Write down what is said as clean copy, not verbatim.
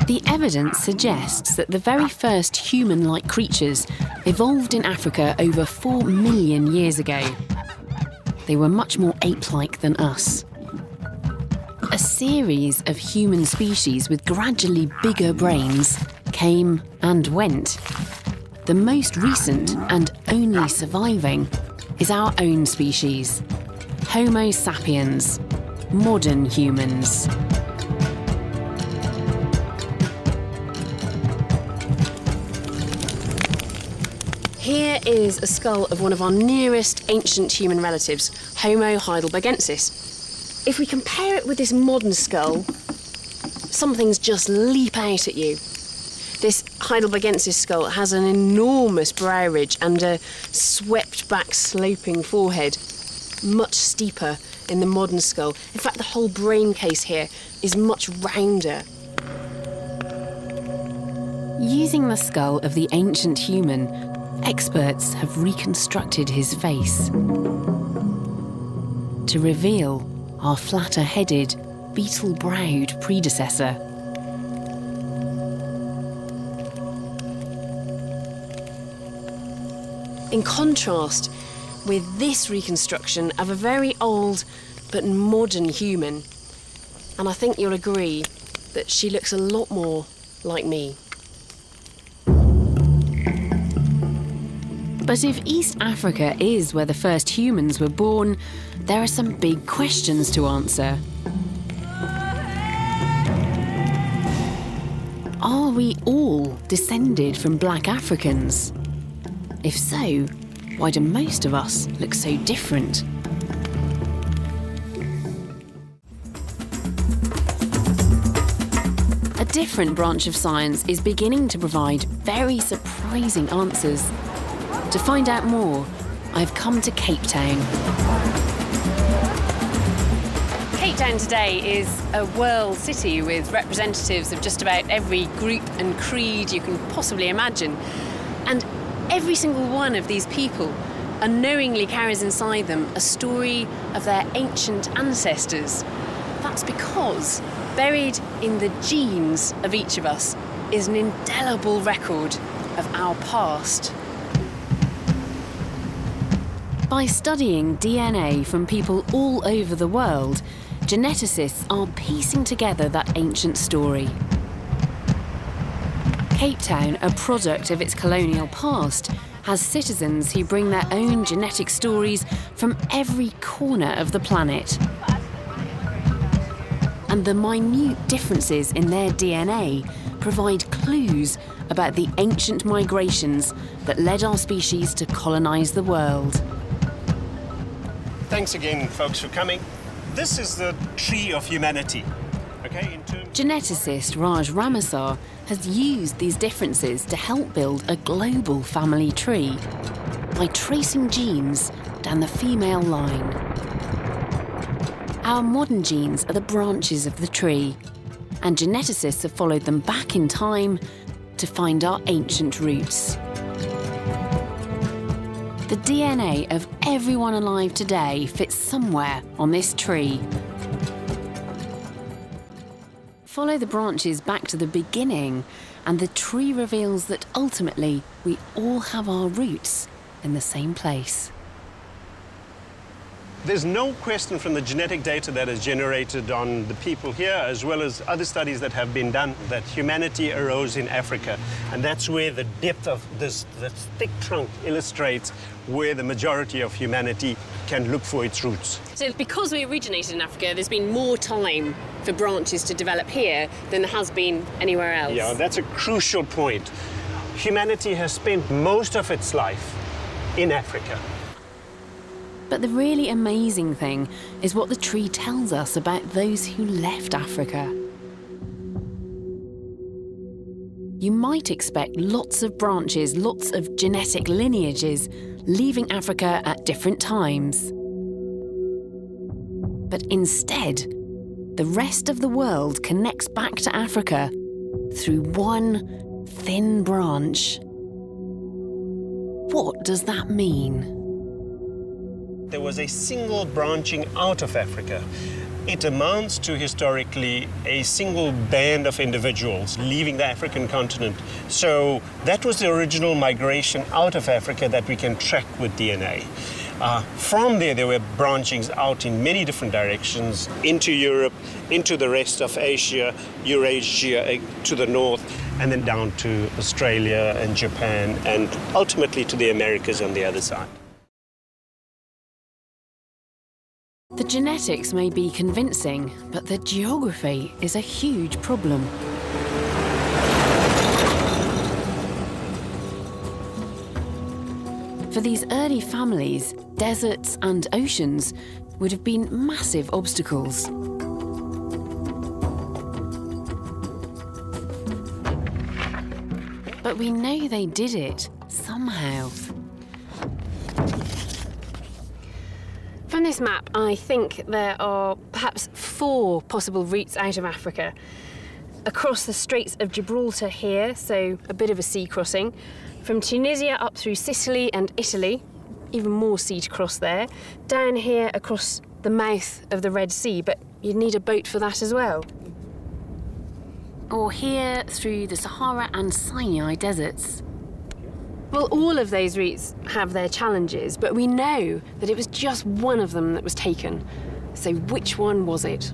The evidence suggests that the very first human-like creatures evolved in Africa over 4 million years ago. They were much more ape-like than us. A series of human species with gradually bigger brains came and went. The most recent and only surviving is our own species, Homo sapiens, modern humans. Here is a skull of one of our nearest ancient human relatives, Homo heidelbergensis. If we compare it with this modern skull, some things just leap out at you. This heidelbergensis skull has an enormous brow ridge and a swept-back sloping forehead, much steeper in the modern skull. In fact, the whole brain case here is much rounder. Using the skull of the ancient human, experts have reconstructed his face to reveal our flatter-headed, beetle-browed predecessor. In contrast with this reconstruction of a very old but modern human, and I think you'll agree that she looks a lot more like me. But if East Africa is where the first humans were born, there are some big questions to answer. Are we all descended from black Africans? If so, why do most of us look so different? A different branch of science is beginning to provide very surprising answers. To find out more, I've come to Cape Town. Cape Town today is a world city with representatives of just about every group and creed you can possibly imagine. And every single one of these people unknowingly carries inside them a story of their ancient ancestors. That's because buried in the genes of each of us is an indelible record of our past. By studying DNA from people all over the world, geneticists are piecing together that ancient story. Cape Town, a product of its colonial past, has citizens who bring their own genetic stories from every corner of the planet. And the minute differences in their DNA provide clues about the ancient migrations that led our species to colonize the world. Thanks again, folks, for coming. This is the tree of humanity. Okay, Geneticist Raj Ramasar has used these differences to help build a global family tree by tracing genes down the female line. Our modern genes are the branches of the tree, and geneticists have followed them back in time to find our ancient roots. The DNA of everyone alive today fits somewhere on this tree. Follow the branches back to the beginning, and the tree reveals that ultimately we all have our roots in the same place. There's no question from the genetic data that is generated on the people here, as well as other studies that have been done, that humanity arose in Africa. And that's where the depth of this thick trunk illustrates where the majority of humanity can look for its roots. So because we originated in Africa, there's been more time for branches to develop here than there has been anywhere else. Yeah, that's a crucial point. Humanity has spent most of its life in Africa. But the really amazing thing is what the tree tells us about those who left Africa. You might expect lots of branches, lots of genetic lineages leaving Africa at different times. But instead, the rest of the world connects back to Africa through one thin branch. What does that mean? There was a single branching out of Africa. It amounts to historically a single band of individuals leaving the African continent. So that was the original migration out of Africa that we can track with DNA. From there were branchings out in many different directions, into Europe, into the rest of Asia, Eurasia to the north, and then down to Australia and Japan, and ultimately to the Americas on the other side. The genetics may be convincing, but the geography is a huge problem. For these early families, deserts and oceans would have been massive obstacles. But we know they did it somehow. From this map, I think there are perhaps 4 possible routes out of Africa. Across the Straits of Gibraltar here, so a bit of a sea crossing. From Tunisia up through Sicily and Italy, even more sea to cross there. Down here across the mouth of the Red Sea, but you'd need a boat for that as well. Or here through the Sahara and Sinai deserts. Well, all of those routes have their challenges, but we know that it was just one of them that was taken. So which one was it?